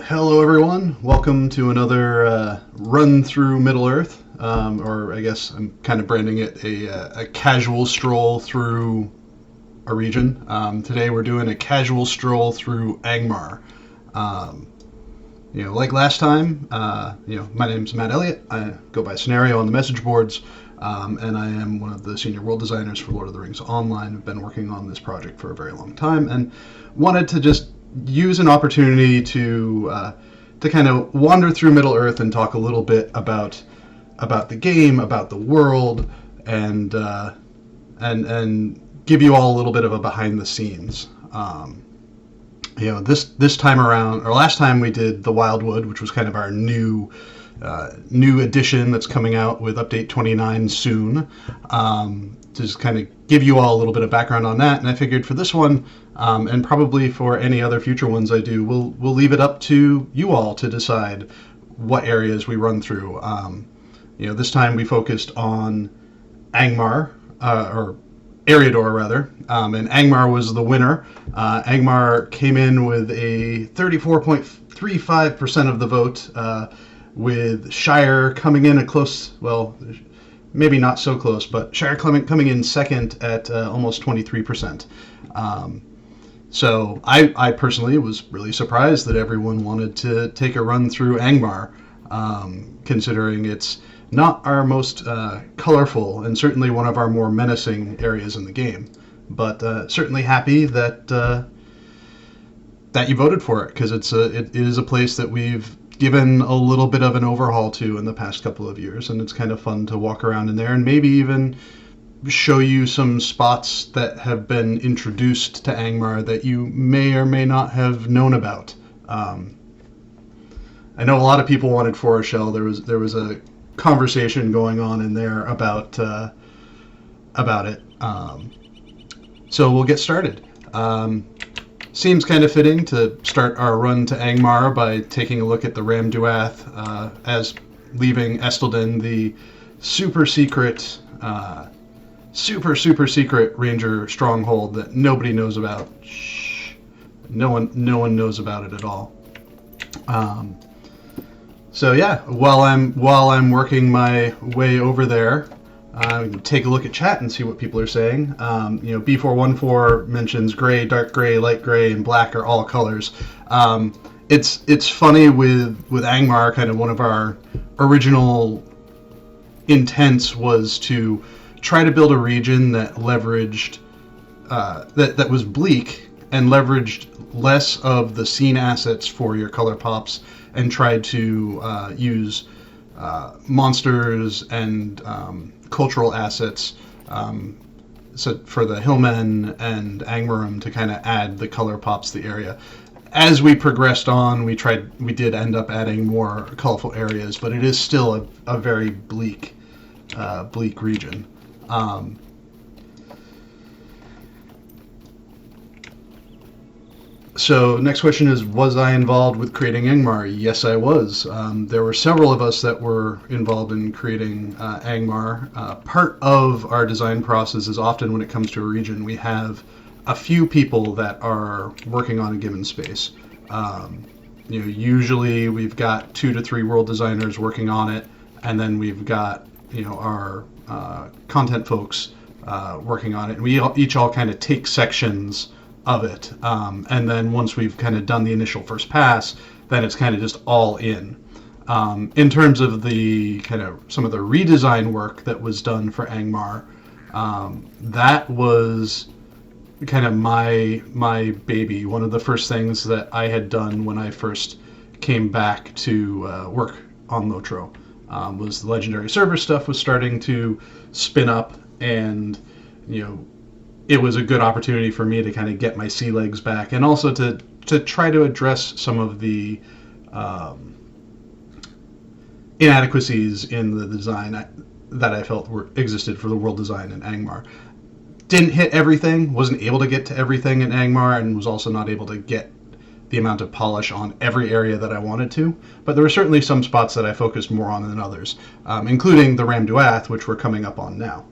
Hello, everyone. Welcome to another run through Middle Earth, or I guess I'm kind of branding it a casual stroll through a region. Today we're doing a casual stroll through Angmar. Um, like last time, my name's Matt Elliott. I go by Scenario on the message boards, and I am one of the senior world designers for Lord of the Rings Online. I've been working on this project for a very long time, and wanted to just use an opportunity to kind of wander through Middle Earth and talk a little bit about the game, about the world, and give you all a little bit of a behind the scenes. This time around, or last time we did the Wildwood, which was kind of our new edition that's coming out with update 29 soon. To just kind of give you all a little bit of background on that, and I figured for this one, and probably for any other future ones I do, we'll leave it up to you all to decide what areas we run through. This time we focused on Angmar, or Eriador rather, and Angmar was the winner. Angmar came in with a 34.35% of the vote, with Shire coming in a close, well, maybe not so close, but Shire coming in second at almost 23%. So I personally was really surprised that everyone wanted to take a run through Angmar, considering it's not our most colorful and certainly one of our more menacing areas in the game. But certainly happy that that you voted for it, because it is a place that we've given a little bit of an overhaul to in the past couple of years, and it's kind of fun to walk around in there and maybe even show you some spots that have been introduced to Angmar that you may or may not have known about. I know a lot of people wanted Forest Shell. There was a conversation going on in there about it. So we'll get started. Seems kind of fitting to start our run to Angmar by taking a look at the Ramduath, as leaving Estelden, the super secret ranger stronghold that nobody knows about. Shh. No one knows about it at all. So yeah, while I'm working my way over there, take a look at chat and see what people are saying. B414 mentions gray, dark gray, light gray, and black are all colors. It's funny with Angmar. Kind of one of our original intents was to try to build a region that leveraged that was bleak and leveraged less of the scene assets for your color pops, and tried to use monsters and cultural assets, so for the Hillmen and Angmarum to kind of add the color pops to the area. As we progressed on, we did end up adding more colorful areas, but it is still a very bleak region. So next question is, was I involved with creating Angmar? Yes, I was. There were several of us that were involved in creating Angmar. Part of our design process is often when it comes to a region, we have a few people that are working on a given space. Usually we've got 2 to 3 world designers working on it, and then we've got our content folks working on it. And we each all kind of take sections of it, and then once we've kind of done the initial first pass, then it's kind of just all in. In terms of the kind of some of the redesign work that was done for Angmar, that was kind of my baby. One of the first things that I had done when I first came back to work on LOTRO was the legendary server stuff was starting to spin up, and it was a good opportunity for me to kind of get my sea legs back, and also to try to address some of the inadequacies in the design that I felt existed for the world design in Angmar. Didn't hit everything, wasn't able to get to everything in Angmar, and was also not able to get the amount of polish on every area that I wanted to, but there were certainly some spots that I focused more on than others, including the Ramduath, which we're coming up on now.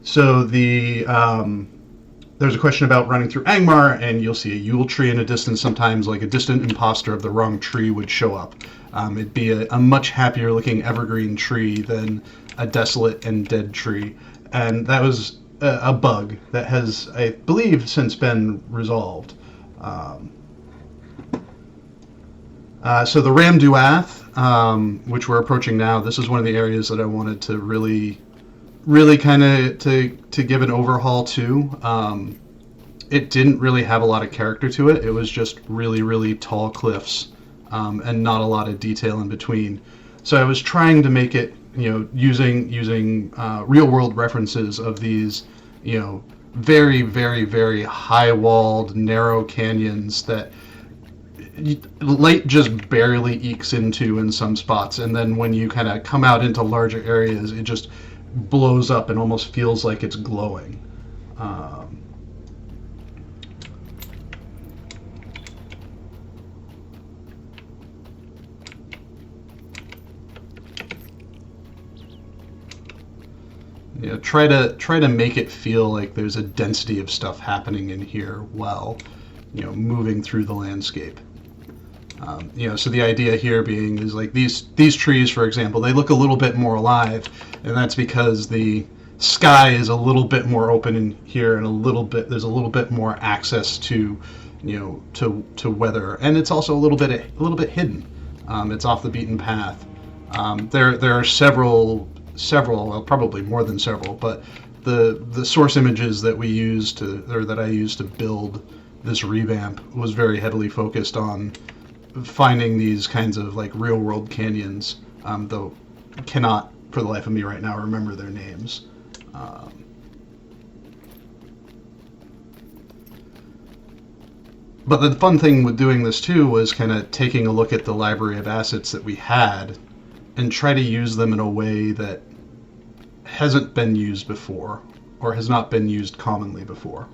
So there's a question about running through Angmar, and you'll see a Yule tree in a distance. Sometimes, like a distant imposter of the wrong tree would show up. It'd be a much happier looking evergreen tree than a desolate and dead tree. And that was a bug that has, I believe, since been resolved. So the Ram Duath, which we're approaching now, this is one of the areas that I wanted to really kind of to give an overhaul to. It didn't really have a lot of character to it. It was just really, really tall cliffs, and not a lot of detail in between. So I was trying to make it, using real world references of these, very, very, very high walled, narrow canyons that light just barely ekes into in some spots, and then when you kind of come out into larger areas, it just blows up and almost feels like it's glowing. Try to make it feel like there's a density of stuff happening in here while moving through the landscape. So the idea here being is like these trees, for example, they look a little bit more alive, and that's because the sky is a little bit more open in here, and there's a little bit more access to to weather, and it's also a little bit hidden. It's off the beaten path. There are several, well, probably more than several, but the source images that I used to build this revamp was very heavily focused on finding these kinds of like real world canyons, though cannot for the life of me right now remember their names. But the fun thing with doing this too was kind of taking a look at the library of assets that we had and try to use them in a way that hasn't been used before or has not been used commonly before.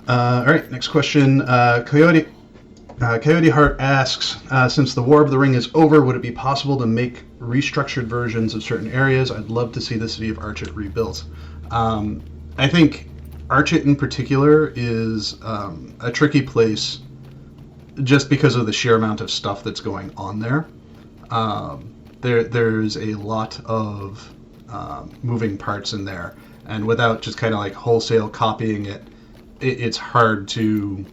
All right, next question. Coyote Heart asks, since the War of the Ring is over, would it be possible to make restructured versions of certain areas? I'd love to see the city of Archit rebuilt. I think Archit in particular is a tricky place just because of the sheer amount of stuff that's going on there. There's a lot of moving parts in there, and without just kind of like wholesale copying it, it's hard to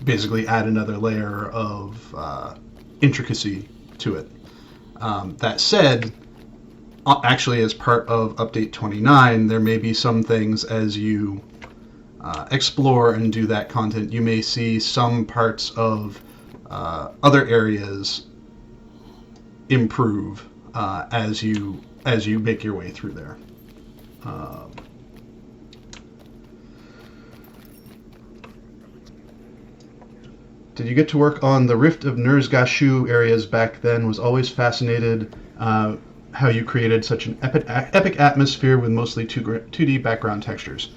basically add another layer of intricacy to it. That said, actually as part of Update 29, there may be some things as you explore and do that content, you may see some parts of other areas improve as you make your way through there. Did you get to work on the Rift of Nurzgashu areas back then? Was always fascinated how you created such an epic atmosphere with mostly 2D background textures.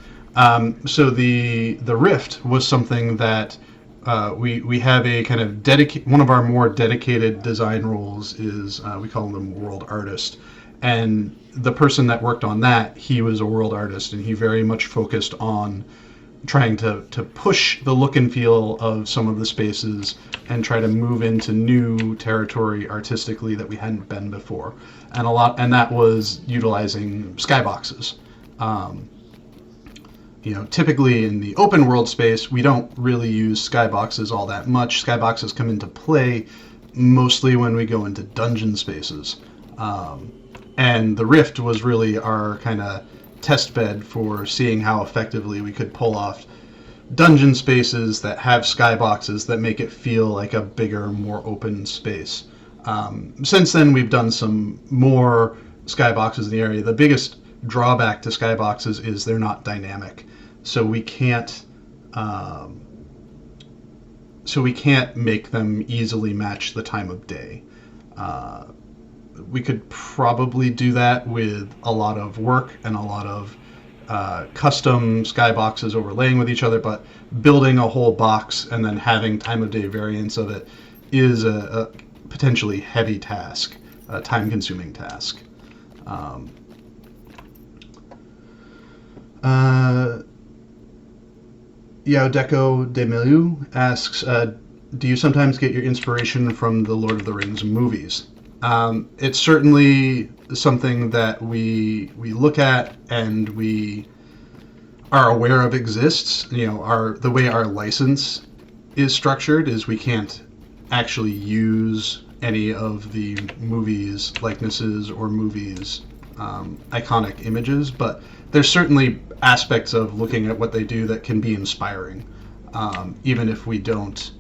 So the Rift was something that we have a kind of one of our more dedicated design roles is we call them world artist, and the person that worked on that, he was a world artist, and he very much focused on trying to push the look and feel of some of the spaces and try to move into new territory artistically that we hadn't been before, and that was utilizing skyboxes. Typically in the open world space, we don't really use skyboxes all that much. Skyboxes come into play mostly when we go into dungeon spaces, and the Rift was really our kind of test bed for seeing how effectively we could pull off dungeon spaces that have skyboxes that make it feel like a bigger, more open space. Since then, we've done some more skyboxes in the area. The biggest drawback to skyboxes is they're not dynamic, so we can't make them easily match the time of day. We could probably do that with a lot of work and a lot of custom skyboxes overlaying with each other, but building a whole box and then having time of day variants of it is potentially heavy task, a time-consuming task. Yaodeco de Milieu asks, do you sometimes get your inspiration from the Lord of the Rings movies? It's certainly something that we look at and we are aware of exists. The way our license is structured is we can't actually use any of the movies' likenesses or movies' iconic images, but there's certainly aspects of looking at what they do that can be inspiring, even if we don't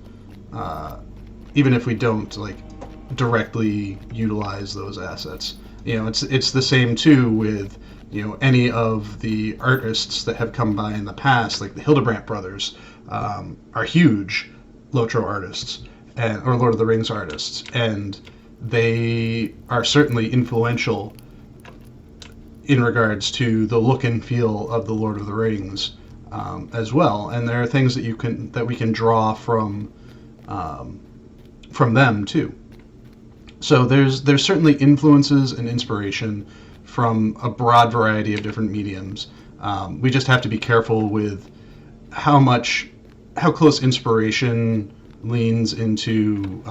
like directly utilize those assets. It's the same too with any of the artists that have come by in the past, like the Hildebrandt brothers, are huge LOTRO artists or Lord of the Rings artists, and they are certainly influential in regards to the look and feel of the Lord of the Rings as well. And there are things that we can draw from them too. So there's certainly influences and inspiration from a broad variety of different mediums. We just have to be careful with how close inspiration leans into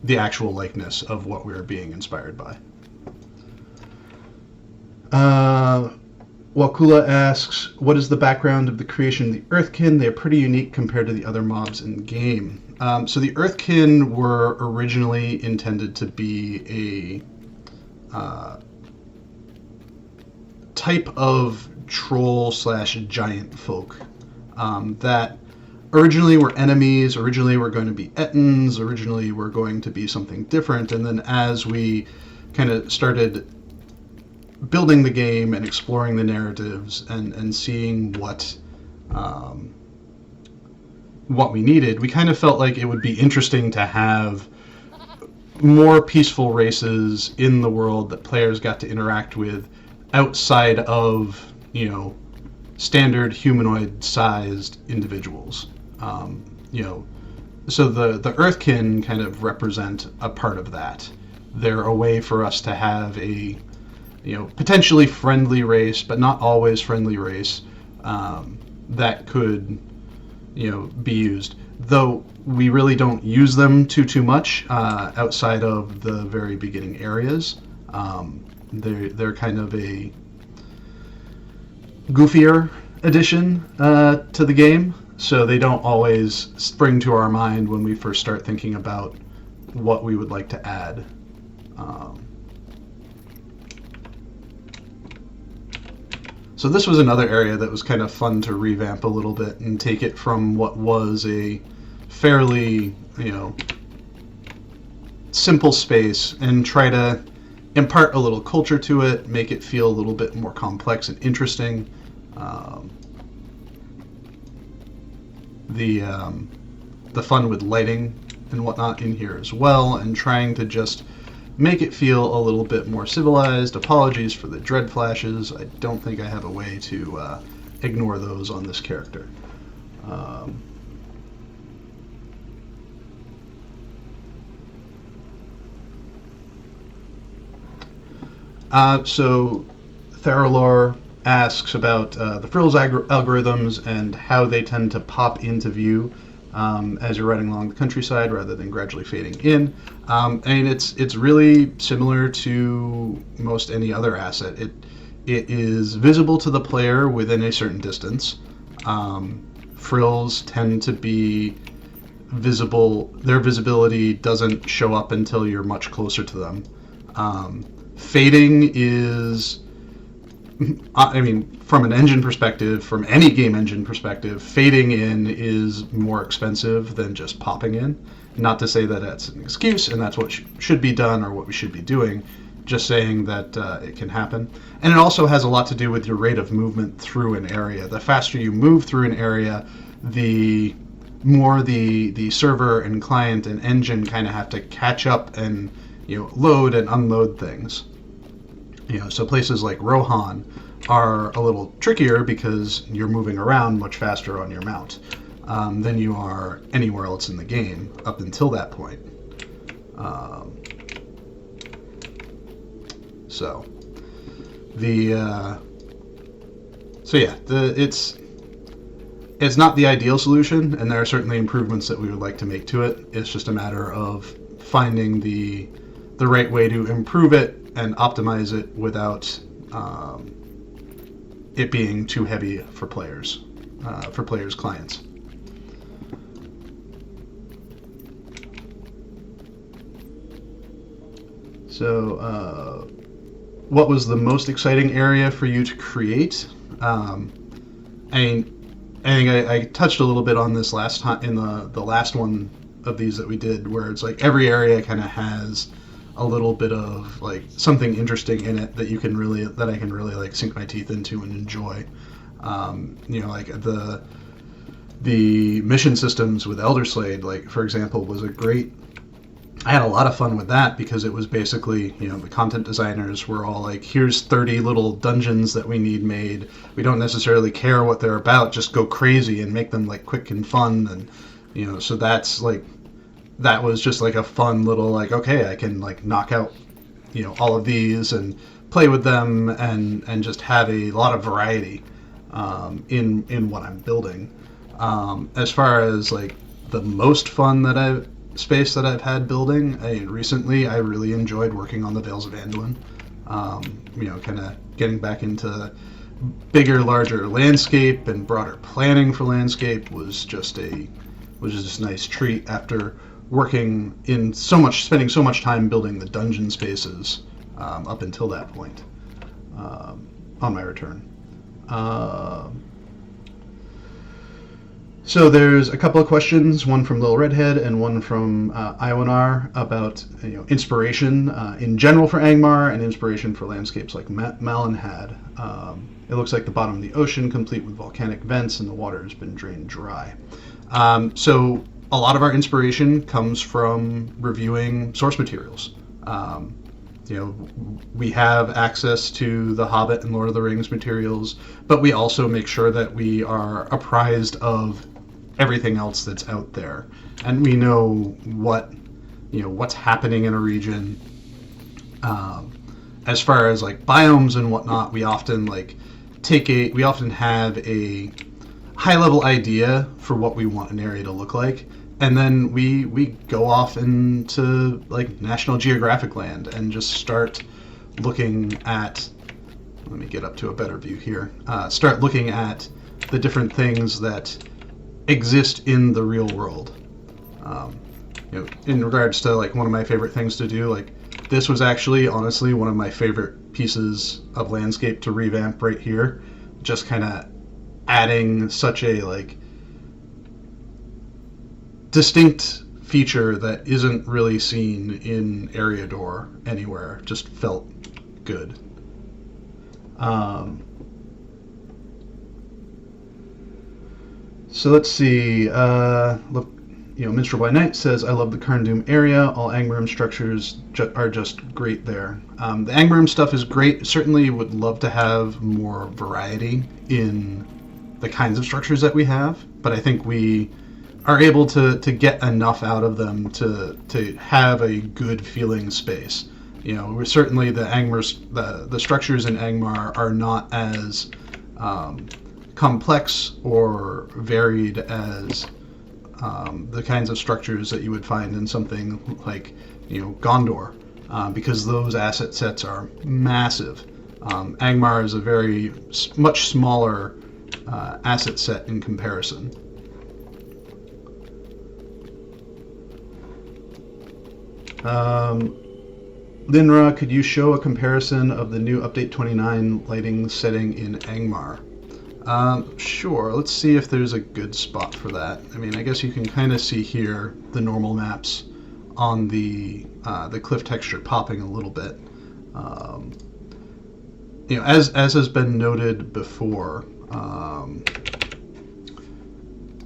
the actual likeness of what we're being inspired by. Wakula asks, what is the background of the creation of the Earthkin? They're pretty unique compared to the other mobs in the game. So the Earthkin were originally intended to be a type of troll/giant folk that originally were enemies, originally were going to be Ettins, originally were going to be something different, and then as we kind of started building the game and exploring the narratives and seeing what we needed, we kind of felt like it would be interesting to have more peaceful races in the world that players got to interact with outside of, standard humanoid-sized individuals. So the Earthkin kind of represent a part of that. They're a way for us to have a potentially friendly race, but not always friendly race, that could, be used. Though we really don't use them too much outside of the very beginning areas. They're kind of a goofier addition to the game, so they don't always spring to our mind when we first start thinking about what we would like to add. So this was another area that was kind of fun to revamp a little bit and take it from what was a fairly, simple space and try to impart a little culture to it, make it feel a little bit more complex and interesting. The fun with lighting and whatnot in here as well, and trying to just make it feel a little bit more civilized. Apologies for the dread flashes. I don't think I have a way to ignore those on this character. So Theralor asks about the frills algorithms and how they tend to pop into view as you're riding along the countryside rather than gradually fading in. It's really similar to most any other asset. It is visible to the player within a certain distance. Frills tend to be visible. Their visibility doesn't show up until you're much closer to them. Fading is, from an engine perspective, from any game engine perspective, fading in is more expensive than just popping in. Not to say that that's an excuse and that's what should be done or what we should be doing, just saying that it can happen. And it also has a lot to do with your rate of movement through an area. The faster you move through an area, the more the server and client and engine kind of have to catch up and load and unload things. So places like Rohan are a little trickier because you're moving around much faster on your mount than you are anywhere else in the game up until that point. Um, so the so yeah, it's not the ideal solution, and there are certainly improvements that we would like to make to it. It's just a matter of finding the right way to improve it and optimize it without it being too heavy for players' clients. So, what was the most exciting area for you to create? I think I touched a little bit on this last time in the last one of these that we did, where it's like every area kind of has a little bit of like something interesting in it that I can really like sink my teeth into and enjoy. Like the mission systems with Elderslade, like for example, was a great. I had a lot of fun with that because it was basically, the content designers were all like, here's 30 little dungeons that we need made. We don't necessarily care what they're about, just go crazy and make them like quick and fun. And, so that's like, that was just like a fun little like, okay, I can like knock out, all of these and play with them and just have a lot of variety in what I'm building. As far as like the most fun space that I've had building, recently I really enjoyed working on the Vales of Anduin. Kind of getting back into bigger, larger landscape and broader planning for landscape was just a nice treat after spending so much time building the dungeon spaces up until that point on my return. So there's a couple of questions, one from Lil Redhead and one from Iwanar about inspiration in general for Angmar and inspiration for landscapes like Malin had. It looks like the bottom of the ocean, complete with volcanic vents, and the water has been drained dry. So a lot of our inspiration comes from reviewing source materials. We have access to the Hobbit and Lord of the Rings materials, but we also make sure that we are apprised of everything else that's out there, and we know what's happening in a region. As far as like biomes and whatnot, we often have a high level idea for what we want an area to look like, and then we go off into like National Geographic land and just start looking at. Let me get up to a better view here. Start looking at the different things that exist in the real world. In regards to like one of my favorite things to do, like this was actually honestly one of my favorite pieces of landscape to revamp right here. Just kind of adding such a like distinct feature that isn't really seen in Eriador anywhere. Just felt good. So let's see. Look, Minstrel by Night says, "I love the Carndum area. All Angmar structures are just great there." The Angmar stuff is great. Certainly would love to have more variety in the kinds of structures that we have, but I think we are able to get enough out of them to have a good feeling space. We're certainly the structures in Angmar are not as complex or varied as the kinds of structures that you would find in something like Gondor, because those asset sets are massive. Angmar is a very much smaller asset set in comparison. Linra, could you show a comparison of the new Update 29 lighting setting in Angmar? Sure, let's see if there's a good spot for that. I mean, I guess you can kind of see here the normal maps on the cliff texture popping a little bit. As has been noted before,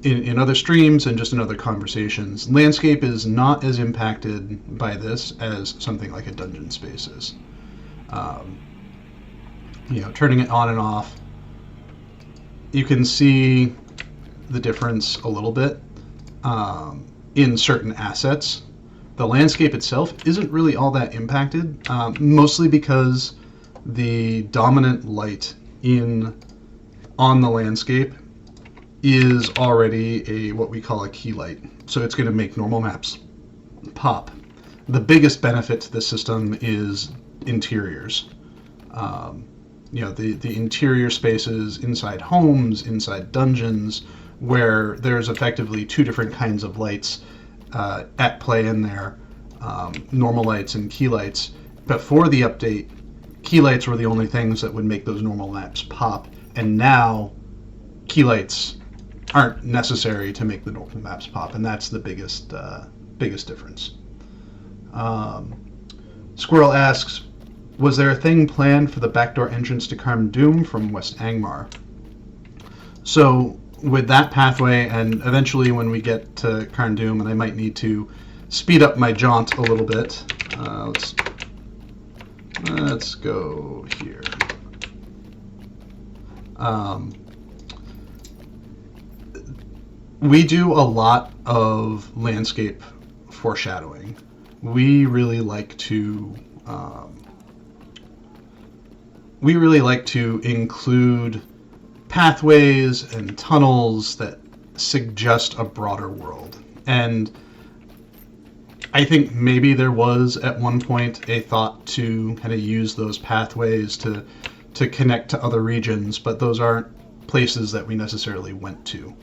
in other streams and just in other conversations, landscape is not as impacted by this as something like a dungeon space is. Turning it on and off, you can see the difference a little bit in certain assets, the landscape itself isn't really all that impacted, mostly because the dominant light on the landscape is already what we call a key light. So it's going to make normal maps pop. The biggest benefit to this system is interiors. The interior spaces inside homes, inside dungeons, where there's effectively two different kinds of lights at play in there, normal lights and key lights. Before the update, key lights were the only things that would make those normal maps pop, and now key lights aren't necessary to make the normal maps pop, and that's the biggest difference. Squirrel asks, was there a thing planned for the backdoor entrance to Carn Dûm from West Angmar? So with that pathway, and eventually when we get to Carn Dûm, and I might need to speed up my jaunt a little bit, let's go here. We do a lot of landscape foreshadowing. We really like to include pathways and tunnels that suggest a broader world. And I think maybe there was at one point a thought to kind of use those pathways to connect to other regions, but those aren't places that we necessarily went to.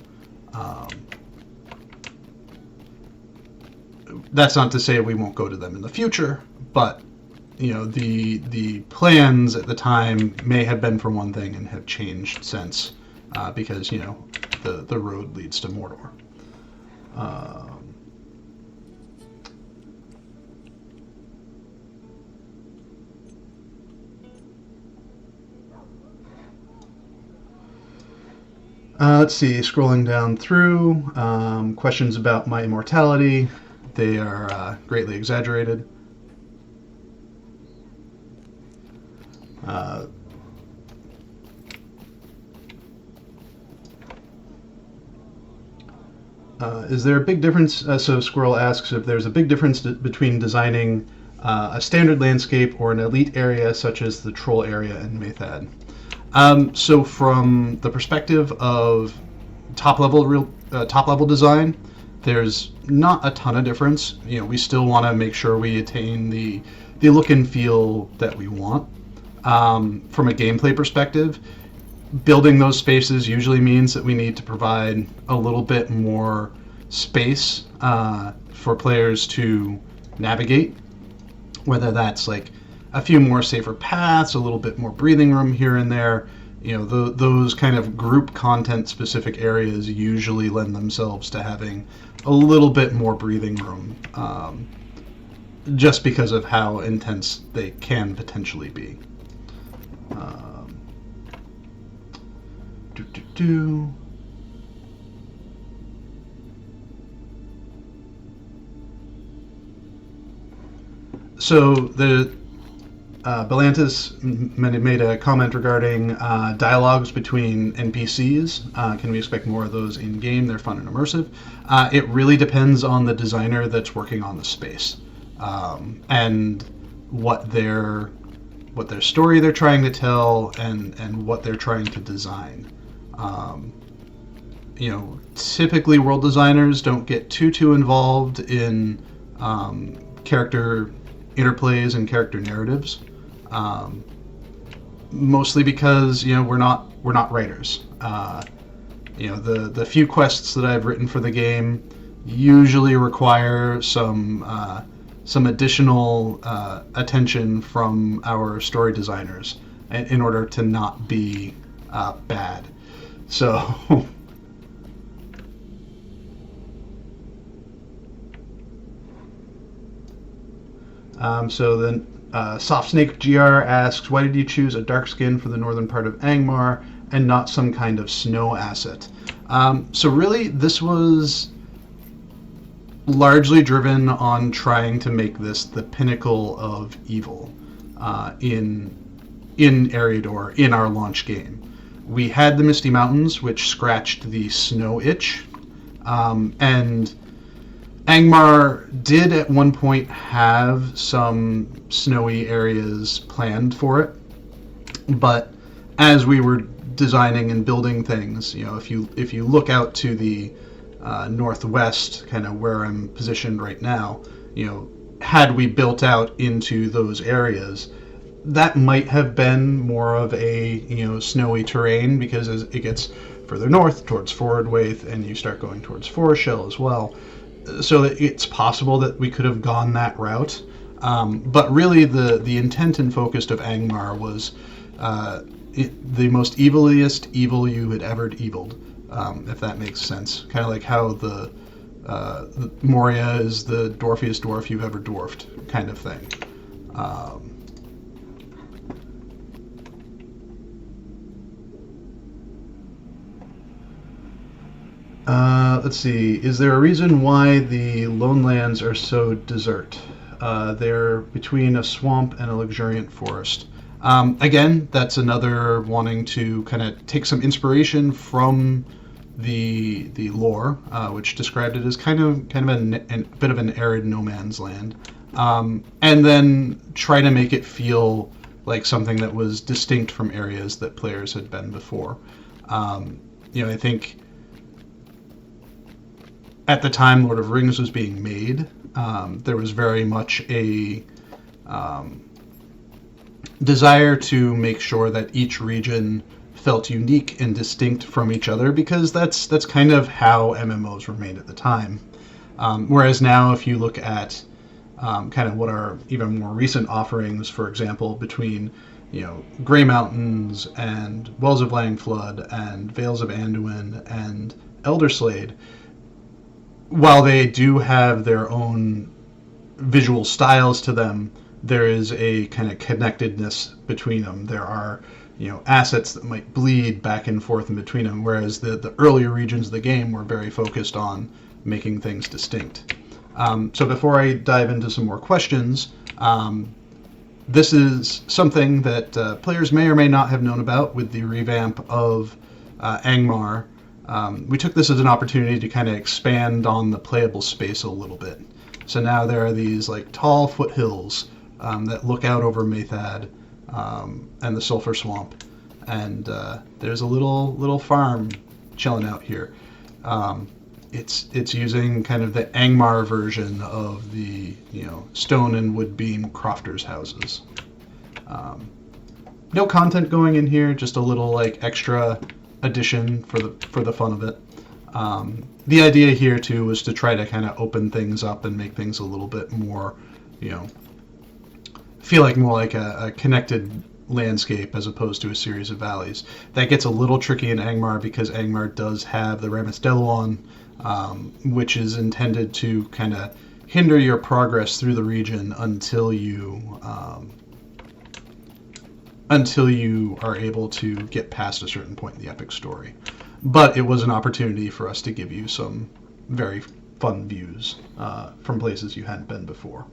That's not to say we won't go to them in the future, but the plans at the time may have been for one thing and have changed since, because the road leads to Mordor. Let's see, scrolling down through, questions about my immortality. They are greatly exaggerated. Is there a big difference? So Squirrel asks if there's a big difference between designing a standard landscape or an elite area such as the Troll area in Maythad. So from the perspective of top level design, there's not a ton of difference. We still want to make sure we attain the look and feel that we want. From a gameplay perspective, building those spaces usually means that we need to provide a little bit more space for players to navigate, whether that's like a few more safer paths, a little bit more breathing room here and there. Those kind of group content specific areas usually lend themselves to having a little bit more breathing room, just because of how intense they can potentially be. So the Belantis made a comment regarding dialogues between NPCs. Can we expect more of those in game? They're fun and immersive. It really depends on the designer that's working on the space, and what their story they're trying to tell, and what they're trying to design. Typically world designers don't get too involved in character interplays and character narratives, mostly because we're not writers. The few quests that I've written for the game usually require some additional attention from our story designers in order to not be bad. So so then Soft Snake GR asks, why did you choose a dark skin for the northern part of Angmar and not some kind of snow asset? So really this was largely driven on trying to make this the pinnacle of evil in Eriador, in our launch game. We had the Misty Mountains, which scratched the snow itch, and Angmar did at one point have some snowy areas planned for it, but as we were designing and building things, if you look out to the northwest, kind of where I'm positioned right now, had we built out into those areas, that might have been more of a snowy terrain, because as it gets further north towards Forward Waith and you start going towards Forest Shell as well, so it's possible that we could have gone that route. But really, the intent and focus of Angmar was the most eviliest evil you had ever eviled, if that makes sense. Kind of like how the Moria is the dwarfiest dwarf you've ever dwarfed, kind of thing. Let's see. Is there a reason why the Lone Lands are so desert? They're between a swamp and a luxuriant forest. Again, that's another wanting to kind of take some inspiration from the lore, which described it as kind of a bit of an arid no man's land, and then try to make it feel like something that was distinct from areas that players had been before. I think at the time Lord of the Rings was being made, there was very much a desire to make sure that each region felt unique and distinct from each other, because that's kind of how MMOs were made at the time. Whereas now, if you look at kind of what are even more recent offerings, for example, between Grey Mountains and Wells of Langflood and Vales of Anduin and Elderslade, while they do have their own visual styles to them, there is a kind of connectedness between them. There are assets that might bleed back and forth in between them, whereas the earlier regions of the game were very focused on making things distinct. So before I dive into some more questions, this is something that players may or may not have known about with the revamp of Angmar. We took this as an opportunity to kind of expand on the playable space a little bit. So now there are these like tall foothills that look out over Maythad and the Sulphur Swamp, and there's a little farm chilling out here. It's using kind of the Angmar version of the stone and wood beam crofters' houses. No content going in here, just a little like extra addition for the fun of it. The idea here too was to try to kind of open things up and make things a little bit more, feel like more like a connected landscape as opposed to a series of valleys. That gets a little tricky in Angmar because Angmar does have the Ramis Deluon, which is intended to kind of hinder your progress through the region until you are able to get past a certain point in the epic story. But it was an opportunity for us to give you some very fun views from places you hadn't been before.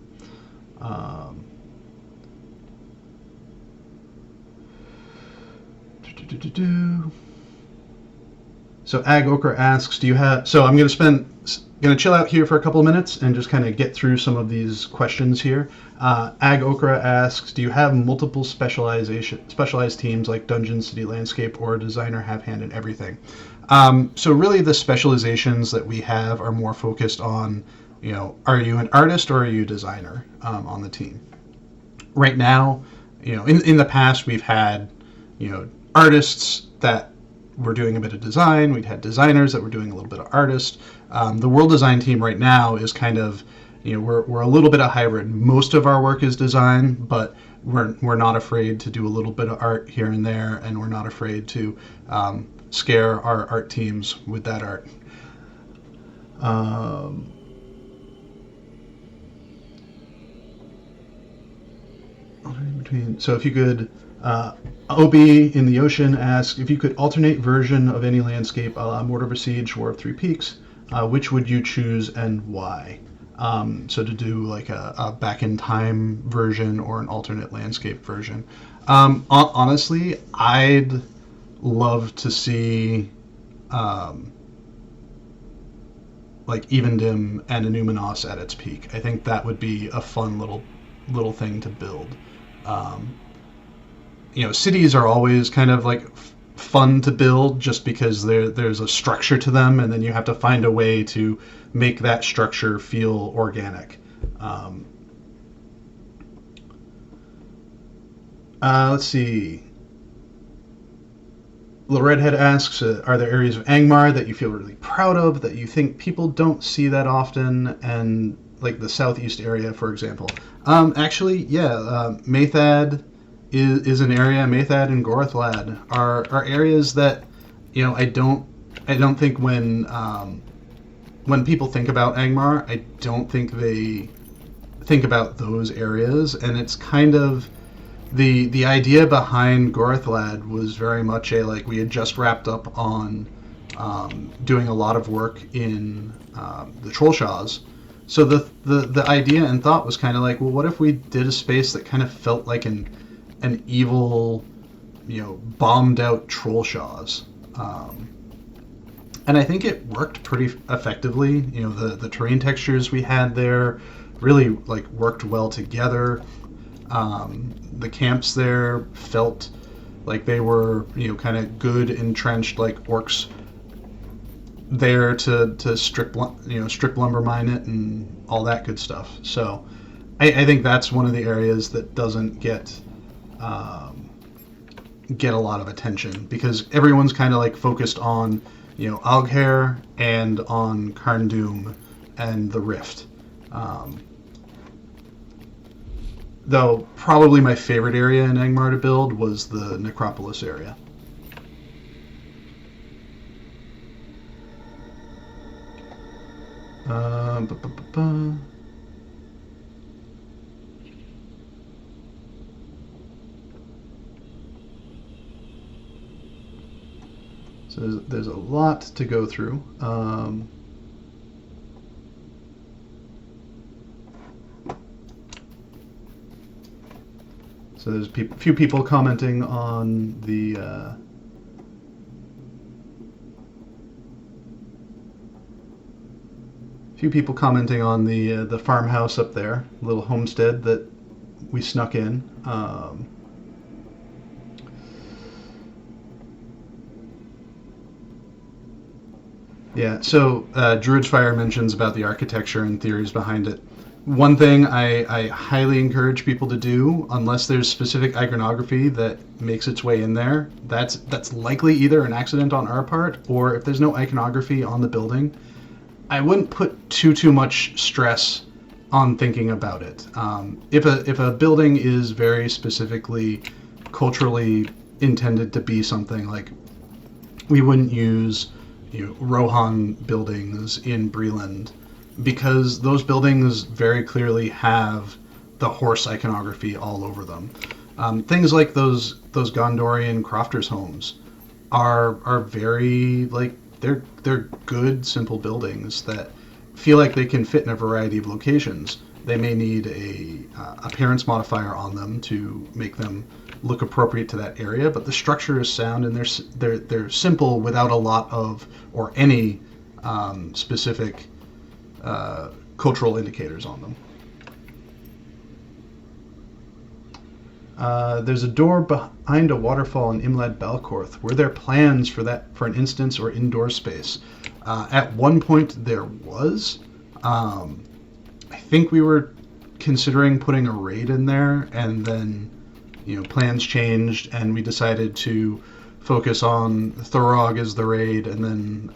So Ag Okra asks, do you have... So I'm going to chill out here for a couple of minutes and just kind of get through some of these questions here. Ag Okra asks, do you have multiple specialized teams like Dungeon, City, Landscape, or a designer have hand in everything? So really the specializations that we have are more focused on, are you an artist or are you a designer on the team? Right now, in the past we've had, artists that were doing a bit of design. We'd had designers that were doing a little bit of artist. The world design team right now is kind of, we're a little bit of hybrid. Most of our work is design, but we're not afraid to do a little bit of art here and there, and we're not afraid to scare our art teams with that art. So if you could... OB in the Ocean asks, if you could alternate version of any landscape, Mortar Siege, War of Three Peaks, which would you choose and why? So to do like a back in time version or an alternate landscape version. Honestly, I'd love to see like like Evendim and Enumenos at its peak. I think that would be a fun little thing to build. Um, Cities are always kind of like fun to build just because there's a structure to them, and then you have to find a way to make that structure feel organic. Um, let's see. Little Redhead asks, are there areas of Angmar that you feel really proud of that you think people don't see that often, and like the southeast area, for example? Actually, yeah, Mathad is an area. Mathad and Gorthlad are areas that I don't think when people think about Angmar, I don't think they think about those areas, and it's kind of the idea behind Gorthlad was very much we had just wrapped up on doing a lot of work in the Trollshaws. So the idea and thought was kind of like, well, what if we did a space that kind of felt like an evil, bombed out Trollshaws. And I think it worked pretty effectively. The terrain textures we had there really worked well together. The camps there felt like they were kind of good entrenched orcs there to strip lumber mine it and all that good stuff. So I think that's one of the areas that doesn't get a lot of attention because everyone's kind of focused on Alghair and on Carndum and the Rift. Though probably my favorite area in Angmar to build was the Necropolis area. So there's a lot to go through. So there's a few people commenting on the farmhouse up there, little homestead that we snuck in. Yeah, so Druid's Fire mentions about the architecture and theories behind it. One thing I highly encourage people to do, unless there's specific iconography that makes its way in there, that's likely either an accident on our part, or if there's no iconography on the building, I wouldn't put too much stress on thinking about it. If a building is very specifically culturally intended to be something, we wouldn't use Rohan buildings in Breland, because those buildings very clearly have the horse iconography all over them. Things like those Gondorian crofters' homes are very they're good, simple buildings that feel like they can fit in a variety of locations. They may need a appearance modifier on them to make them look appropriate to that area, but the structure is sound and they're simple without a lot of or any specific cultural indicators on them. There's a door behind a waterfall in Imlad Balcorth. Were there plans for that for an instance or indoor space? At one point there was. I think we were considering putting a raid in there, and then plans changed and we decided to focus on Thorog as the raid, and then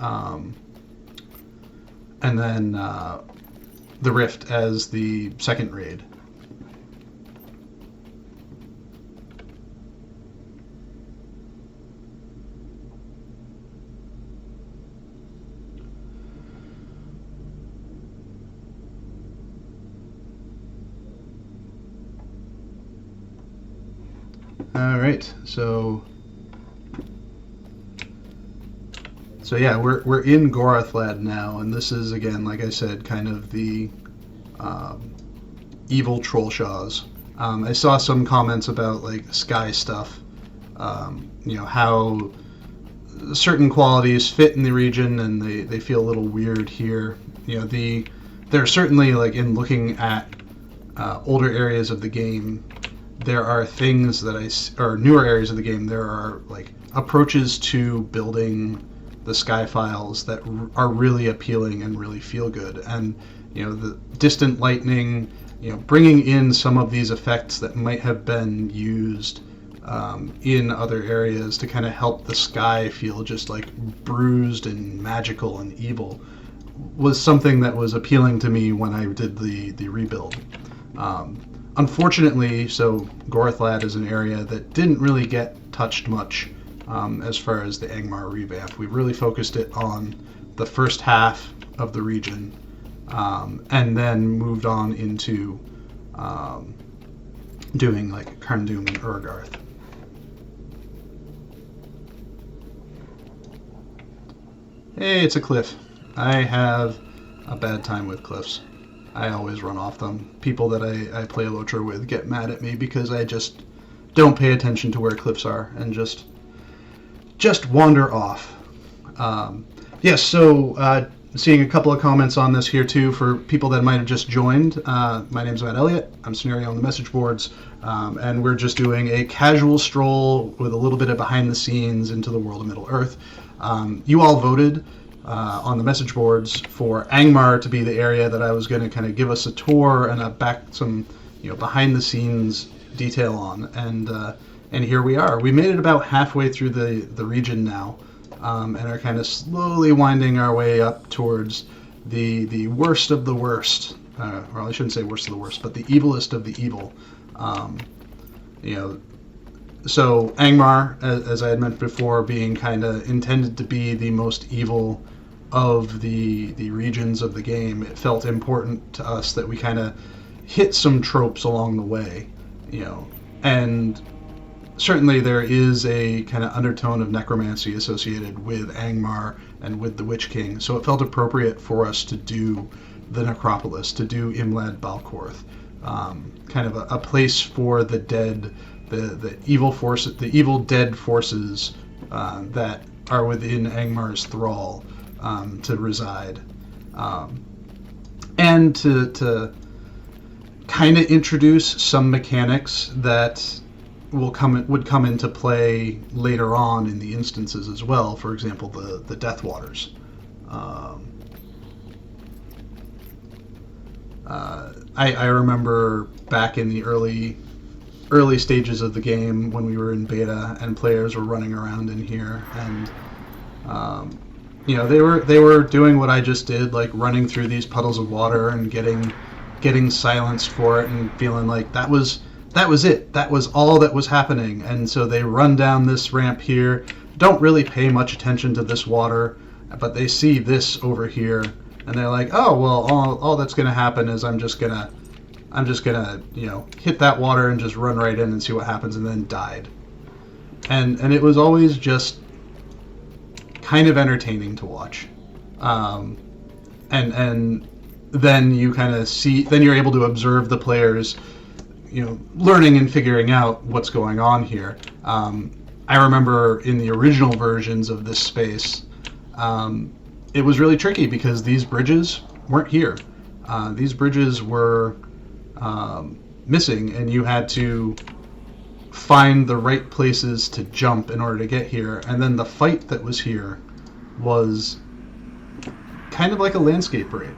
the Rift as the second raid. All right, so yeah, we're in Gorthlad now, and this is again, like I said, kind of the evil Trollshaws. I saw some comments about sky stuff, how certain qualities fit in the region and they feel a little weird here. They're certainly, like, in looking at older areas of the game, there are things that or newer areas of the game, there are, like, approaches to building the sky files that are really appealing and really feel good. And, the distant lightning, bringing in some of these effects that might have been used in other areas to kind of help the sky feel just, like, bruised and magical and evil was something that was appealing to me when I did the rebuild. Unfortunately, so Gorthlad is an area that didn't really get touched much as far as the Angmar revamp. We really focused it on the first half of the region, and then moved on into doing, like, Carndum and Urgarth. Hey, it's a cliff. I have a bad time with cliffs. I always run off them. People that I play LOTRO with get mad at me because I just don't pay attention to where cliffs are and just wander off. Yes, so seeing a couple of comments on this here too for people that might have just joined. My name's Matt Elliott. I'm scenario on the message boards, and we're just doing a casual stroll with a little bit of behind the scenes into the world of Middle-earth. You all voted on the message boards for Angmar to be the area that I was going to kind of give us a tour and some behind the scenes detail on, and here we are. We made it about halfway through the region now, and are kind of slowly winding our way up towards the worst of the worst. Well, I shouldn't say worst of the worst, but the evilest of the evil. So Angmar, as I had mentioned before, being kind of intended to be the most evil of the regions of the game, it felt important to us that we kind of hit some tropes along the way, and certainly there is a kind of undertone of necromancy associated with Angmar and with the Witch King, so it felt appropriate for us to do the Necropolis, to do Imlad Balcorth, kind of a place for the dead, the evil forces, the evil dead forces that are within Angmar's thrall to reside, and to kind of introduce some mechanics that would come into play later on in the instances as well. For example, the Death Waters. I remember back in the early stages of the game when we were in beta and players were running around in here, and they were doing what I just did, like running through these puddles of water and getting silenced for it and feeling like that was it. That was all that was happening. And so they run down this ramp here, don't really pay much attention to this water, but they see this over here, and they're like, oh, well, all that's going to happen is I'm just gonna hit that water and just run right in and see what happens, and then died. And it was always just kind of entertaining to watch. And then you kind of then you're able to observe the players, learning and figuring out what's going on here. I remember in the original versions of this space, it was really tricky because these bridges weren't here. These bridges were missing, and you had to find the right places to jump in order to get here. And then the fight that was here was kind of like a landscape raid.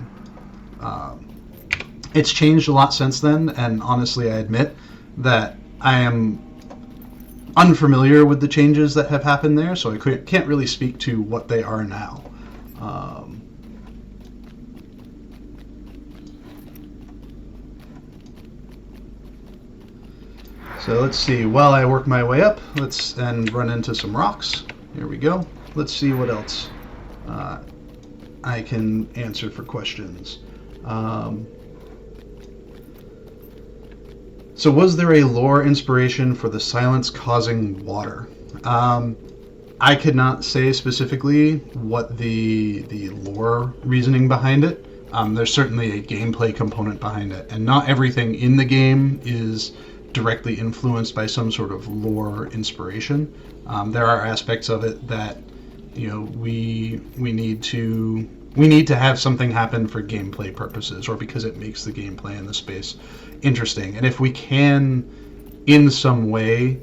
It's changed a lot since then, and honestly, I admit that I am unfamiliar with the changes that have happened there, so I can't really speak to what they are now. So let's see, while I work my way up, and run into some rocks. Here we go. Let's see what else I can answer for questions. So was there a lore inspiration for the silence causing water? I could not say specifically what the lore reasoning behind it. There's certainly a gameplay component behind it, and not everything in the game is directly influenced by some sort of lore inspiration. There are aspects of it that we need to have something happen for gameplay purposes, or because it makes the gameplay in the space interesting. And if we can, in some way,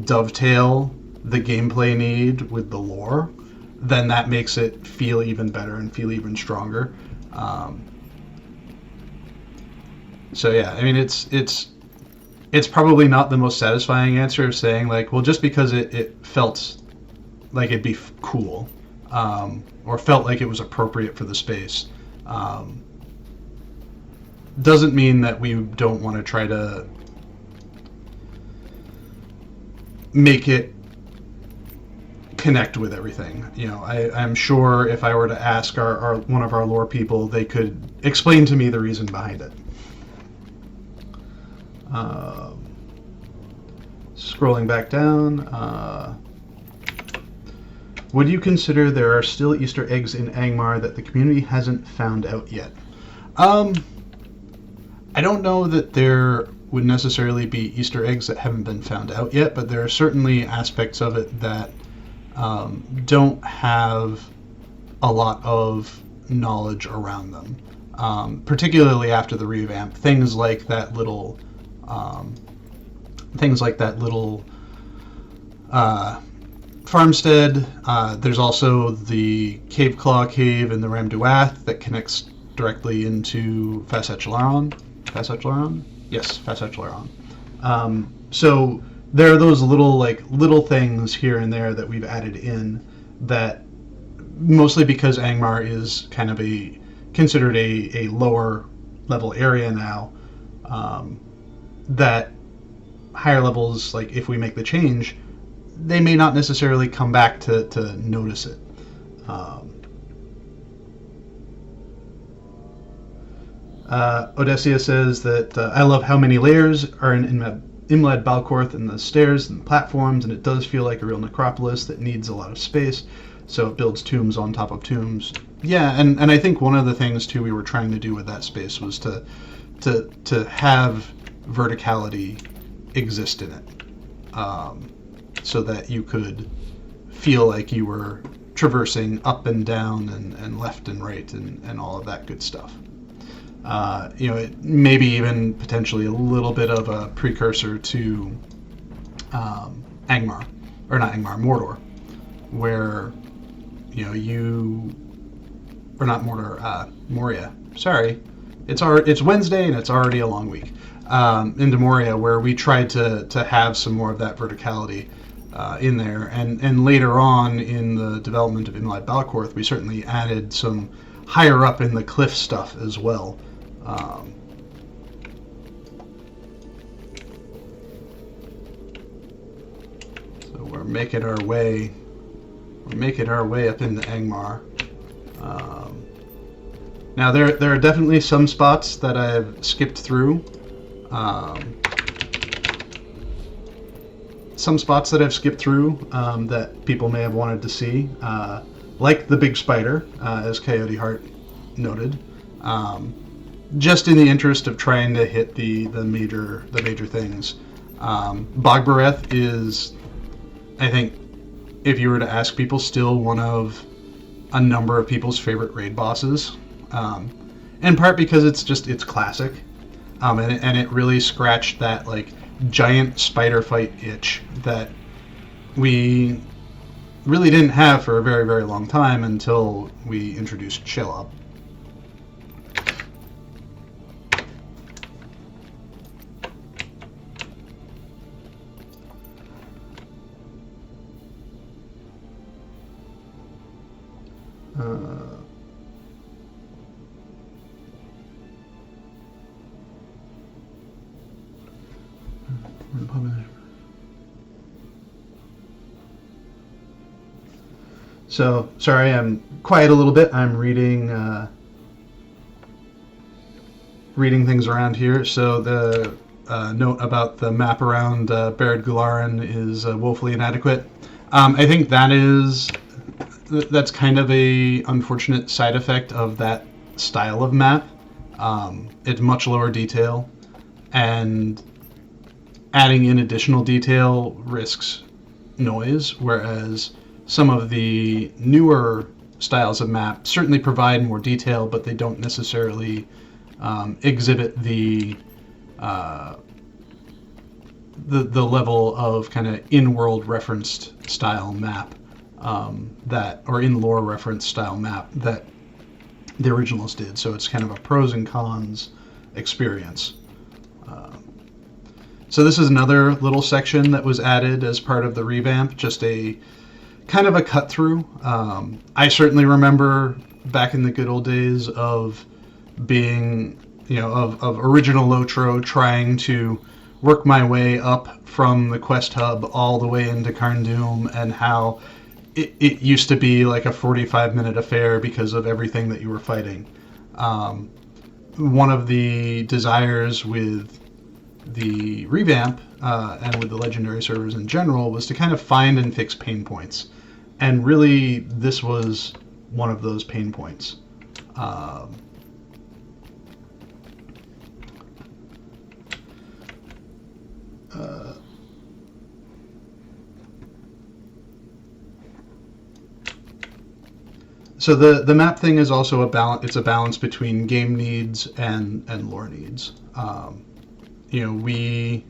dovetail the gameplay need with the lore, then that makes it feel even better and feel even stronger. So yeah, I mean, it's probably not the most satisfying answer of saying like, well, just because it felt like it'd be cool, or felt like it was appropriate for the space, doesn't mean that we don't want to try to make it connect with everything. I'm sure if I were to ask our one of our lore people, they could explain to me the reason behind it. Scrolling back down, would you consider there are still Easter eggs in Angmar that the community hasn't found out yet? I don't know that there would necessarily be Easter eggs that haven't been found out yet, but there are certainly aspects of it that don't have a lot of knowledge around them, particularly after the revamp. Things like that little farmstead. There's also the Cave Claw Cave in the Ramduath that connects directly into Fasech-Laron. Fasech-Laron? Yes, Fasech-Laron. So there are those little things here and there that we've added in that, mostly because Angmar is kind of considered a lower level area now, that higher levels, like if we make the change, they may not necessarily come back to notice it. Odessia says that I love how many layers are in Imlad Balcorth, and the stairs and platforms, and it does feel like a real necropolis that needs a lot of space, so it builds tombs on top of tombs. Yeah, and I think one of the things too we were trying to do with that space was to have verticality exist in it, so that you could feel like you were traversing up and down and left and right and all of that good stuff. It maybe even potentially a little bit of a precursor to Angmar, or not Angmar, Mordor, where or not Mordor, Moria. Sorry, it's Wednesday and it's already a long week. Into Moria, where we tried to have some more of that verticality in there, and later on in the development of Imlad Balcorth, we certainly added some higher up in the cliff stuff as well. So we're making our way up into Angmar. Now there are definitely some spots that I've skipped through. That people may have wanted to see, like the big spider, as Coyote Heart noted. Just in the interest of trying to hit the major things. Bogbareth is, I think, if you were to ask people, still one of a number of people's favorite raid bosses. In part because it's classic, and it really scratched that giant spider fight itch that we really didn't have for a very, very long time until we introduced Shelob. So, sorry, I'm quiet a little bit. I'm reading things around here. So the note about the map around Barad Gularan is woefully inadequate. I think that's kind of a unfortunate side effect of that style of map. It's much lower detail, and adding in additional detail risks noise, whereas some of the newer styles of map certainly provide more detail, but they don't necessarily exhibit the level of kind of in-world referenced style map or in-lore reference style map that the originals did. So it's kind of a pros and cons experience. So this is another little section that was added as part of the revamp, just a kind of a cut through. I certainly remember back in the good old days of being, of original LOTRO, trying to work my way up from the quest hub all the way into Carndoom, and how it used to be like a 45-minute affair because of everything that you were fighting. One of the desires with the revamp and with the legendary servers in general was to kind of find and fix pain points. And really, this was one of those pain points. So the map thing is also a balance. It's a balance between game needs and lore needs. We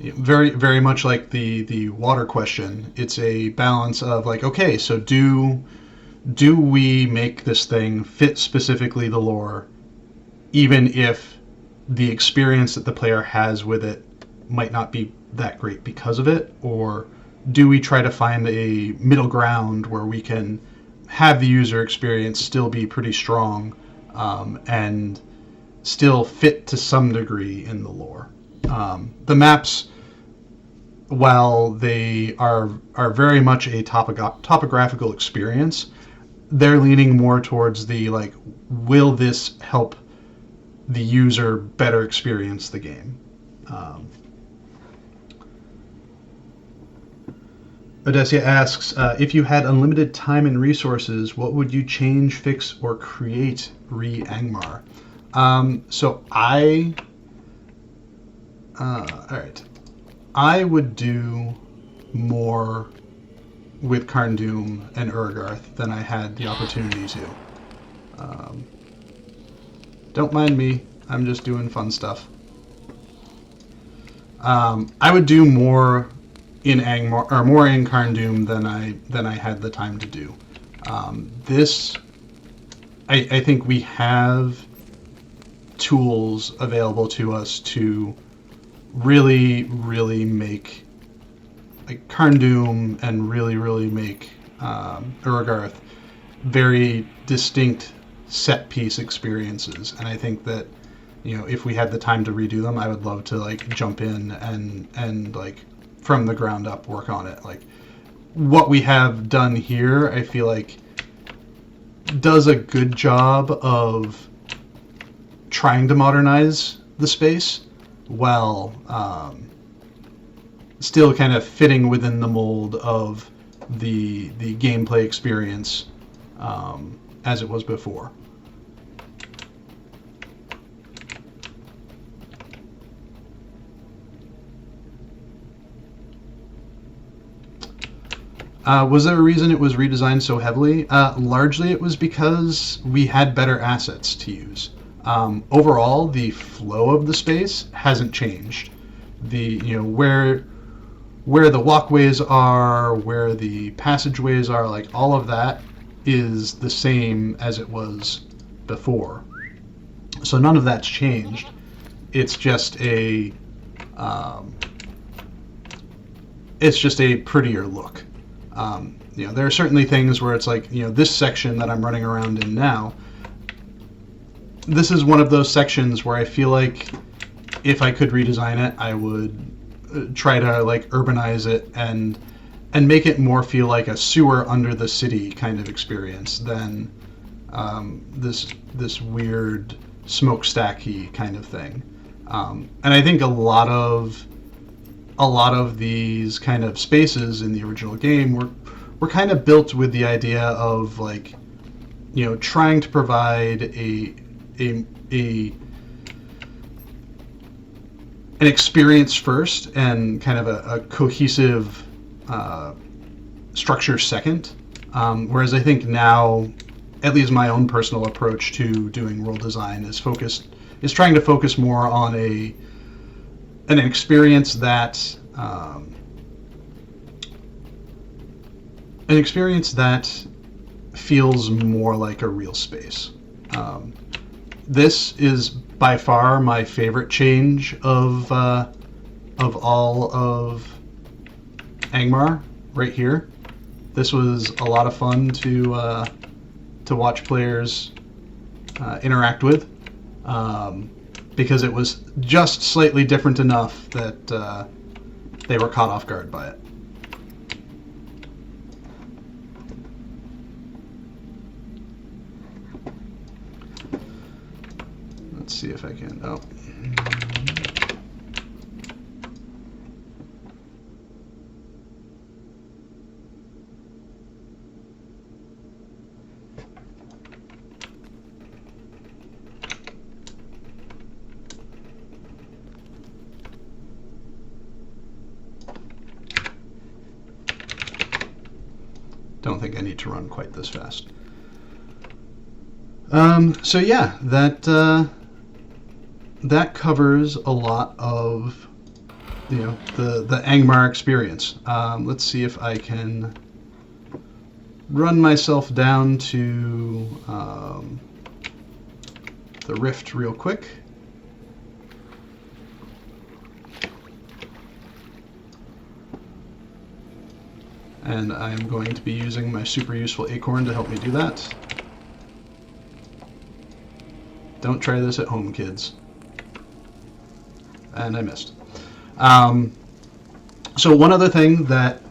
very, very much like the water question. It's a balance of like, okay, so do we make this thing fit specifically the lore, even if the experience that the player has with it might not be that great because of it, or do we try to find a middle ground where we can have the user experience still be pretty strong and still fit to some degree in the lore. The maps, while they are very much a topographical experience, they're leaning more towards the like, will this help the user better experience the game? Odessia asks, if you had unlimited time and resources, what would you change, fix, or create re-Angmar? Alright. I would do more with Carndoom and Urgarth than I had the opportunity to. Don't mind me, I'm just doing fun stuff. I would do more in Angmar, or more in Carndoom than I had the time to do. I think we have tools available to us to really, really make like Carndoom and really make Urgarth very distinct set piece experiences. And I think that if we had the time to redo them, I would love to like jump in and like from the ground up work on it. Like what we have done here, I feel like does a good job of trying to modernize the space while still kind of fitting within the mold of the gameplay experience as it was before. Was there a reason it was redesigned so heavily? Largely it was because we had better assets to use. Overall, the flow of the space hasn't changed. Where the walkways are, where the passageways are, like all of that is the same as it was before. So none of that's changed. It's just a prettier look. There are certainly things where it's like, this section that I'm running around in now, this is one of those sections where I feel like if I could redesign it, I would try to like urbanize it and make it more feel like a sewer under the city kind of experience than this weird smokestacky kind of thing. And I think a lot of these kind of spaces in the original game were kind of built with the idea of like, trying to provide an experience first and kind of a cohesive structure second. Whereas I think now, at least my own personal approach to doing world design is trying to focus more on an experience that feels more like a real space. This is by far my favorite change of all of Angmar right here. This was a lot of fun to watch players interact with, because it was just slightly different enough that they were caught off guard by it. Let's see if I can. Oh. Don't think I need to run quite this fast. So yeah, that covers a lot of the Angmar experience. Let's see if I can run myself down to the Rift real quick. And I'm going to be using my super useful acorn to help me do that. Don't try this at home, kids. And I missed. So one other thing that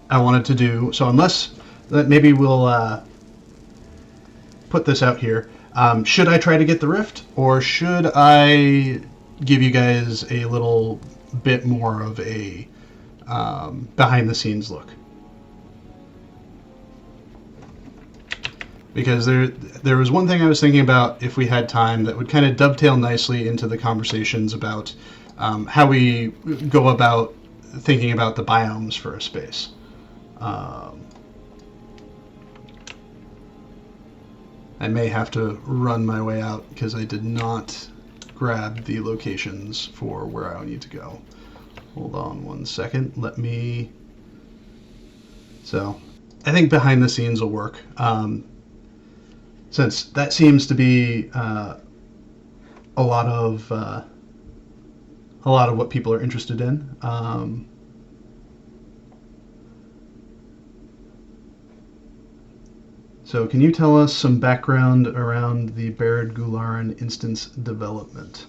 I wanted to do, so unless that maybe we'll put this out here. Should I try to get the Rift, or should I give you guys a little bit more of a behind the scenes look? Because there was one thing I was thinking about, if we had time, that would kind of dovetail nicely into the conversations about how we go about thinking about the biomes for a space. I may have to run my way out because I did not grab the locations for where I need to go. Hold on one second. So I think behind the scenes will work. Since that seems to be a lot of what people are interested in. So can you tell us some background around the Barid Gularan instance development?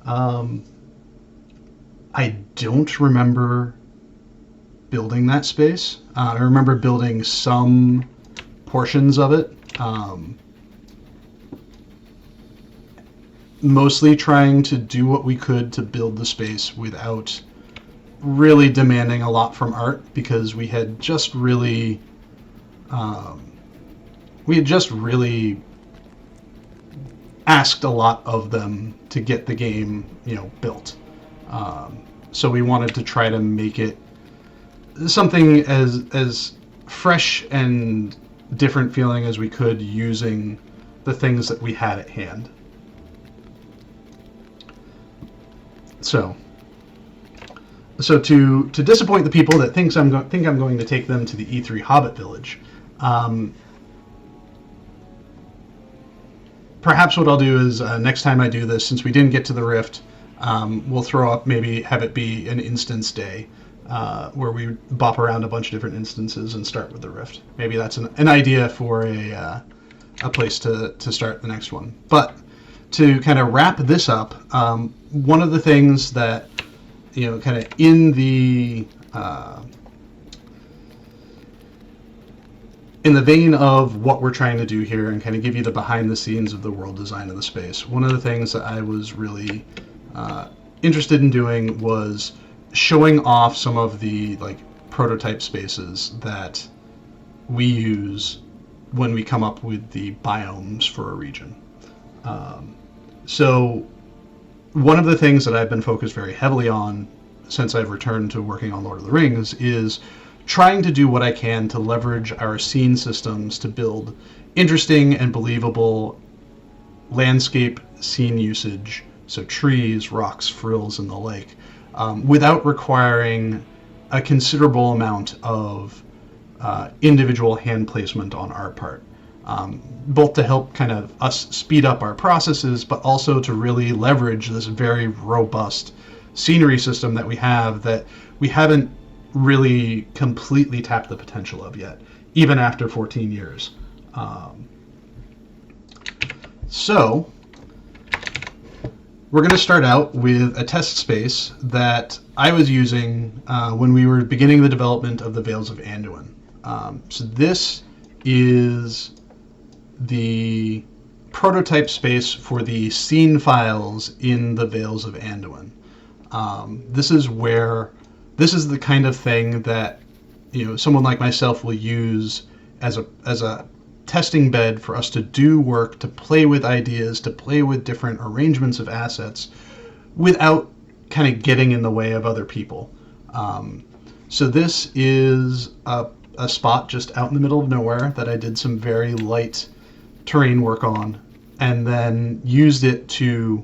I don't remember building that space. I remember building some portions of it. Mostly trying to do what we could to build the space without really demanding a lot from art, because we had just really asked a lot of them to get the game, built. So we wanted to try to make it something as fresh and different feeling as we could, using the things that we had at hand. So to disappoint the people that think I'm going to take them to the E3 Hobbit Village, perhaps what I'll do is next time I do this, since we didn't get to the Rift, we'll throw up, maybe have it be an instance day where we bop around a bunch of different instances and start with the Rift. Maybe that's an idea for a place to start the next one. But to kind of wrap this up, one of the things that, kind of in the vein of what we're trying to do here, and kind of give you the behind the scenes of the world design of the space, one of the things that I was really interested in doing was showing off some of the prototype spaces that we use when we come up with the biomes for a region. So one of the things that I've been focused very heavily on since I've returned to working on Lord of the Rings is trying to do what I can to leverage our scene systems to build interesting and believable landscape scene usage, so trees, rocks, frills, and the like, without requiring a considerable amount of individual hand placement on our part, both to help kind of us speed up our processes, but also to really leverage this very robust scenery system that we have that we haven't really completely tapped the potential of yet, even after 14 years. So we're going to start out with a test space that I was using when we were beginning the development of the Vales of Anduin. So this is the prototype space for the scene files in the Vales of Anduin. This is the kind of thing that, you know, someone like myself will use as a testing bed for us to do work, to play with ideas, to play with different arrangements of assets without kind of getting in the way of other people. So this is a spot just out in the middle of nowhere that I did some very light terrain work on, and then used it to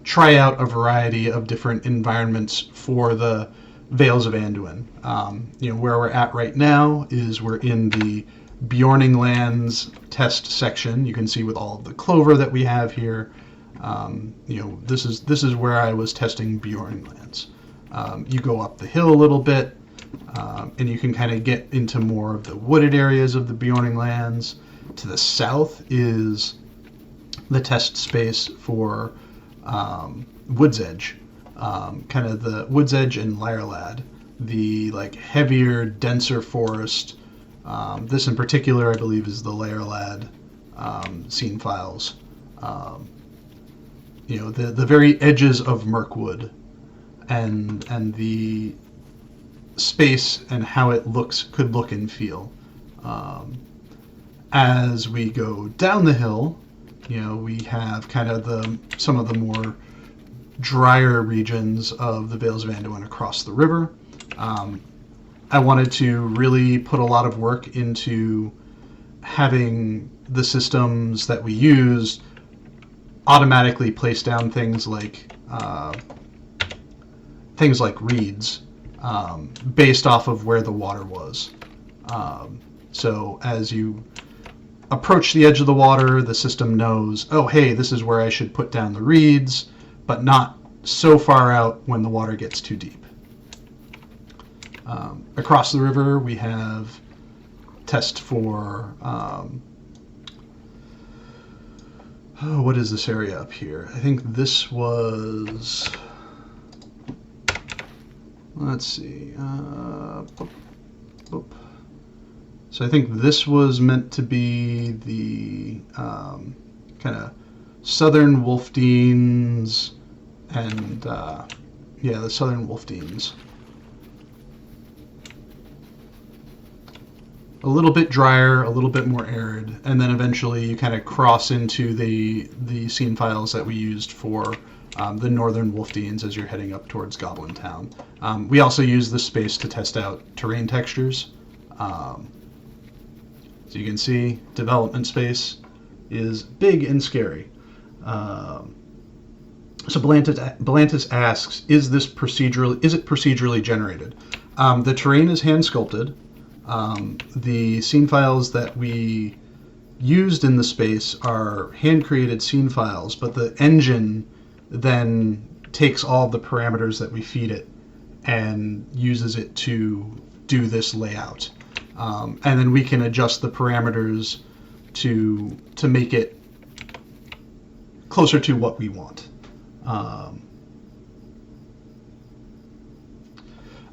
try out a variety of different environments for the Vales of Anduin. Where we're at right now is we're in the Bjorning Lands test section. You can see with all of the clover that we have here. This is where I was testing Bjorning Lands. You go up the hill a little bit, and you can kind of get into more of the wooded areas of the Bjorning Lands. To the south is the test space for Wood's Edge, kind of the Wood's Edge and Lyrelad, the like heavier, denser forest. This in particular, I believe, is the Lyrelad scene files. The very edges of Mirkwood, and the space and how it could look and feel. As we go down the hill, we have kind of some of the more drier regions of the Vales of Anduin across the river. I wanted to really put a lot of work into having the systems that we use automatically place down things like reeds based off of where the water was. So as you approach the edge of the water, the system knows, oh, hey, this is where I should put down the reeds, but not so far out when the water gets too deep. Across the river, we have test for, what is this area up here? I think this was, let's see, So I think this was meant to be the kind of southern Wolfdeans and, the southern Wolfdeans. A little bit drier, a little bit more arid, and then eventually you kind of cross into the scene files that we used for the northern Wolfdeans as you're heading up towards Goblin Town. We also use this space to test out terrain textures. So you can see development space is big and scary. So Belantis asks, is it procedurally generated? The terrain is hand sculpted. The scene files that we used in the space are hand-created scene files, but the engine then takes all the parameters that we feed it and uses it to do this layout. And then we can adjust the parameters to make it closer to what we want.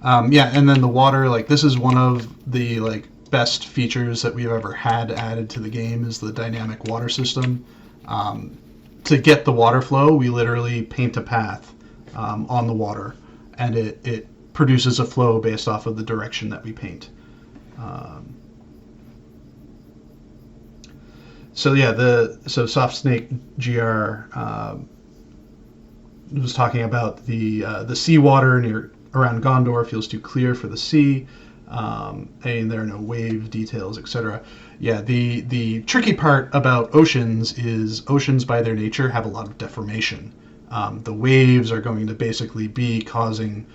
And then the water, this is one of the best features that we've ever had added to the game is the dynamic water system. To get the water flow, we literally paint a path on the water, and it produces a flow based off of the direction that we paint. So Soft Snake GR was talking about the seawater around Gondor feels too clear for the sea. and there are no wave details, etc. Yeah, the tricky part about oceans is oceans by their nature have a lot of deformation. The waves are going to basically be causing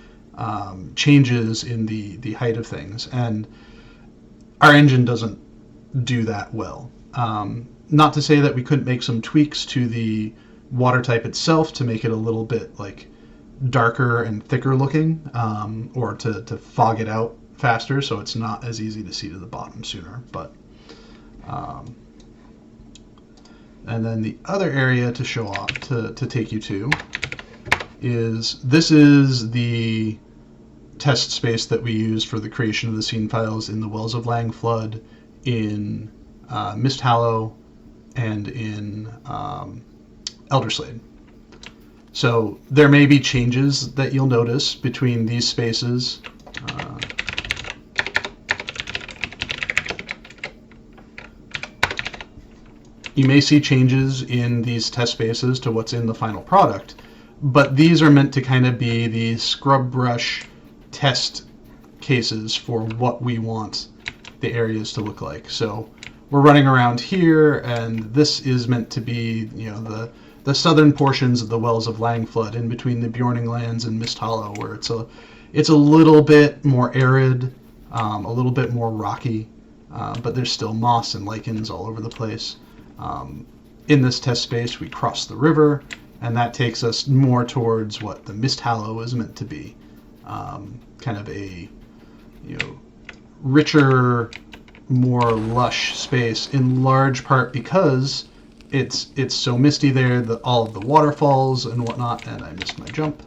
changes in the height of things, and our engine doesn't do that well. Not to say that we couldn't make some tweaks to the water type itself to make it a little bit like darker and thicker looking, or to fog it out faster so it's not as easy to see to the bottom sooner. But and then the other area to show off, to take you to, is this is the test space that we used for the creation of the scene files in the Wells of Lang Flood, in Mist Hallow, and in Elderslade. So there may be changes that you'll notice between these spaces. You may see changes in these test spaces to what's in the final product, but these are meant to kind of be the scrub brush test cases for what we want the areas to look like. So we're running around here, and this is meant to be, the southern portions of the Wells of Lang Flood, in between the Bjorning Lands and Mist Hollow, where it's a little bit more arid, a little bit more rocky, but there's still moss and lichens all over the place. In this test space, we cross the river, and that takes us more towards what the Mist Hallow is meant to be, kind of a richer, more lush space, in large part because it's so misty there that all of the waterfalls and whatnot, and I missed my jump.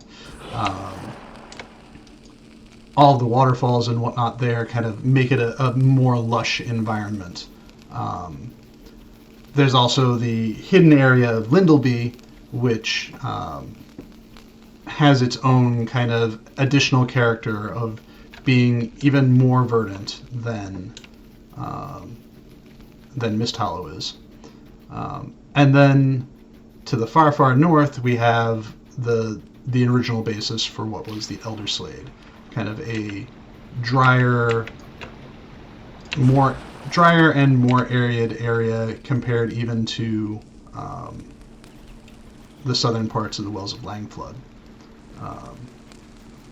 All of the waterfalls and whatnot there kind of make it a more lush environment. There's also the hidden area of Lindleby, which has its own kind of additional character of being even more verdant than Mist Hollow is. And then to the far, far north, we have the original basis for what was the Elderslade, kind of a drier and more arid area compared even to the southern parts of the Wells of Lang Flood.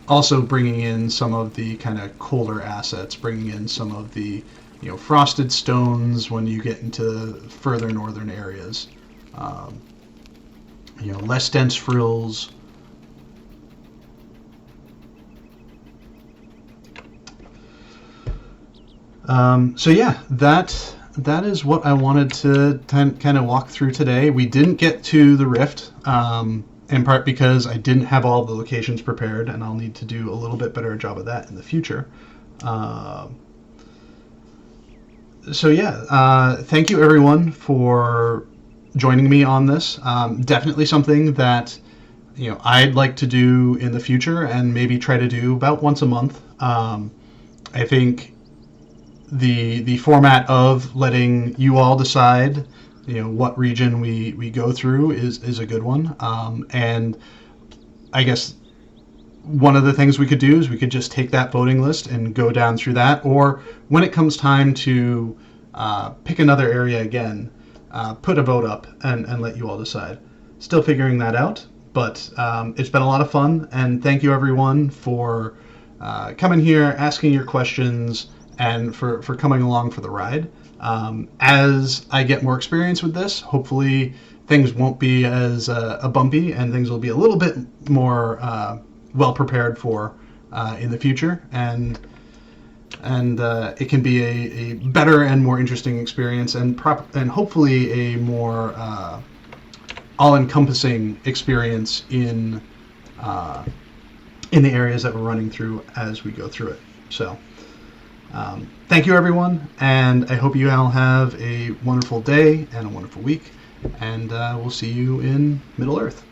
Also bringing in some of the kind of colder assets, bringing in some of the frosted stones when you get into further northern areas. Less dense frills. So yeah, that is what I wanted to kind of walk through today. We didn't get to the Rift, in part because I didn't have all the locations prepared, and I'll need to do a little bit better job of that in the future. So yeah, thank you everyone for joining me on this. Definitely something that I'd like to do in the future, and maybe try to do about once a month. I think the format of letting you all decide what region we go through is a good one. And I guess one of the things we could do is we could just take that voting list and go down through that, or when it comes time to pick another area again, put a vote up and let you all decide. Still figuring that out, but it's been a lot of fun, and thank you everyone for coming here, asking your questions, and for coming along for the ride. As I get more experience with this, hopefully things won't be as bumpy, and things will be a little bit more well prepared for in the future, and it can be a better and more interesting experience, and hopefully a more all-encompassing experience in the areas that we're running through as we go through it. So thank you everyone, and I hope you all have a wonderful day and a wonderful week, and we'll see you in Middle Earth.